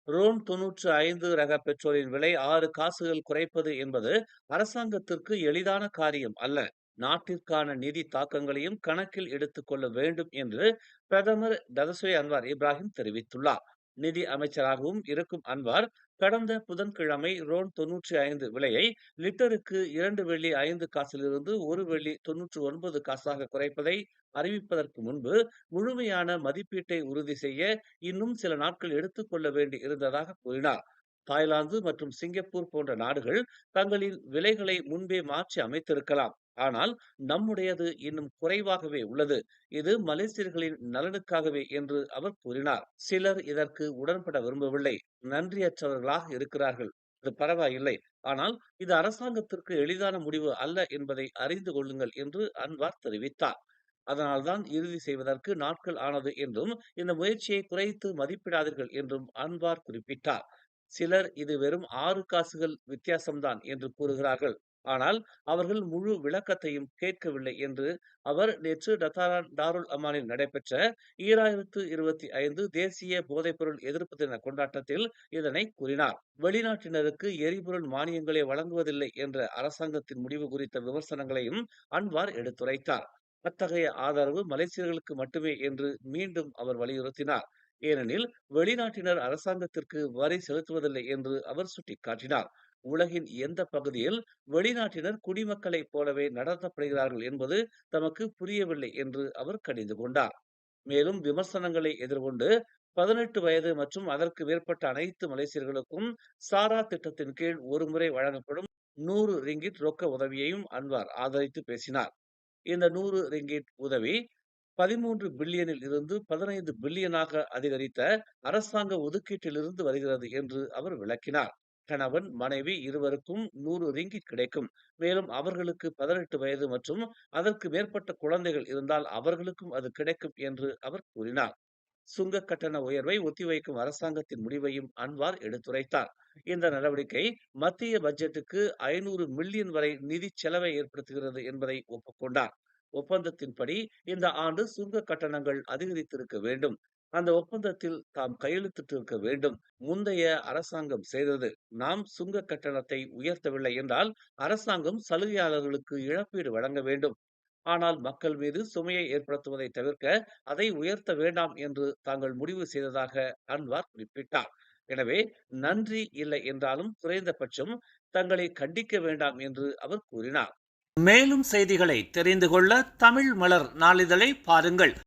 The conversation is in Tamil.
ரோன் 95 ரக பெட்ரோலின் விலை 6 காசுகள் குறைப்பது என்பது அரசாங்கத்திற்கு எளிதான காரியம் அல்ல. நாட்டிற்கான நிதி தாக்கங்களையும் கணக்கில் எடுத்துக் கொள்ள வேண்டும் என்று பிரதமர் டதஸ்ரீ அன்வார் இப்ராஹிம் தெரிவித்துள்ளார். நிதி அமைச்சராகவும் இருக்கும் அன்வார் கடந்த புதன்கிழமை ரோன் 95 விலையை லிட்டருக்கு 2 வெள்ளி 5 காசிலிருந்து 1 வெள்ளி 99 காசாக குறைப்பதை அறிவிப்பதற்கு முன்பு முழுமையான மதிப்பீட்டை உறுதி செய்ய இன்னும் சில நாட்கள் எடுத்துக்கொள்ள வேண்டி இருந்ததாக கூறினார். தாய்லாந்து மற்றும் சிங்கப்பூர் போன்ற நாடுகள் தங்களின் விலைகளை முன்பே மாற்றி அமைத்திருக்கலாம். ஆனால் நம்முடையது இன்னும் குறைவாகவே உள்ளது. இது மலேசியர்களின் நலனுக்காகவே என்று அவர் கூறினார். சிலர் இதற்கு உடன்பட விரும்பவில்லை. நன்றியற்றவர்களாக இருக்கிறார்கள். அது பரவாயில்லை. ஆனால் இது அரசாங்கத்திற்கு எளிதான முடிவு அல்ல என்பதை அறிந்து கொள்ளுங்கள் என்று அன்வார் தெரிவித்தார். அதனால்தான் இறுதி செய்வதற்கு நாட்கள் ஆனது என்றும் இந்த முயற்சியை குறைத்து மதிப்பிடாதீர்கள் என்றும் அன்வார் குறிப்பிட்டார். சிலர் இது வெறும் 6 காசுகள் வித்தியாசம்தான் என்று கூறுகிறார்கள். ஆனால் அவர்கள் முழு விளக்கத்தையும் கேட்கவில்லை என்று அவர் நேற்று டத்தாரான் டாருல் அமானில் நடைபெற்ற 2025 தேசிய போதைப்பொருள் எதிர்ப்பு தின கொண்டாட்டத்தில் இதனை கூறினார். வெளிநாட்டினருக்கு எரிபொருள் மானியங்களை வழங்குவதில்லை என்ற அரசாங்கத்தின் முடிவு குறித்த விமர்சனங்களையும் அன்வார் எடுத்துரைத்தார். அத்தகைய ஆதரவு மலேசியர்களுக்கு மட்டுமே என்று மீண்டும் அவர் வலியுறுத்தினார். ஏனெனில் வெளிநாட்டினர் அரசாங்கத்திற்கு வரி செலுத்துவதில்லை என்று அவர் சுட்டிக்காட்டினார். உலகின் எந்த பகுதியில் வெளிநாட்டினர் குடிமக்களைப் போலவே நடத்தப்படுகிறார்கள் என்பது தமக்கு புரியவில்லை என்று அவர் கடிந்து கொண்டார். மேலும் விமர்சனங்களை எதிர்கொண்டு 18 வயது மற்றும் அதற்கு மேற்பட்ட அனைத்து மலேசியர்களுக்கும் சாரா திட்டத்தின் கீழ் ஒருமுறை வழங்கப்படும் 100 ரிங்கிட் ரொக்க உதவியையும் அன்வார் ஆதரித்து பேசினார். இந்த 100 ரிங்கிட் உதவி 13 பில்லியனில் இருந்து 15 பில்லியனாக அதிகரித்த அரசாங்க ஒதுக்கீட்டிலிருந்து வருகிறது என்று அவர் விளக்கினார். கணவன், மனைவி இருவருக்கும் 100 ரிங்கிட் கிடைக்கும். மேலும் அவர்களுக்கு 18 வயது மற்றும் அதற்கு மேற்பட்ட குழந்தைகள் இருந்தால் அவர்களுக்கும் அது கிடைக்கும் என்று அவர் கூறினார். சுங்க கட்டண உயர்வை ஒத்திவைக்கும் அரசாங்கத்தின் முடிவையும் அன்வார் எடுத்துரைத்தார். இந்த நடவடிக்கை மத்திய பட்ஜெட்டுக்கு 500 மில்லியன் வரை நிதி செலவை ஏற்படுத்துகிறது என்பதை ஒப்புக்கொண்டார். ஒப்பந்தத்தின்படி இந்த ஆண்டு சுங்க கட்டணங்கள் அதிகரித்திருக்க வேண்டும். அந்த ஒப்பந்தத்தில் தாம் கையெழுத்திட்டிருக்க வேண்டும். முந்தைய அரசாங்கம் செய்தது. நாம் சுங்க கட்டணத்தை உயர்த்தவில்லை என்றால் அரசாங்கம் சலுகையாளர்களுக்கு இழப்பீடு வழங்க வேண்டும். ஆனால் மக்கள் மீது சுமையை ஏற்படுத்துவதை தவிர்க்க அதை உயர்த்த வேண்டாம் என்று தாங்கள் முடிவு செய்ததாக அன்வார் குறிப்பிட்டார். எனவே நன்றி இல்லை என்றாலும் குறைந்தபட்சம் தங்களை கண்டிக்க வேண்டாம் என்று அவர் கூறினார். மேலும் செய்திகளை தெரிந்து கொள்ள தமிழ் மலர் நாளிதழை பாருங்கள்.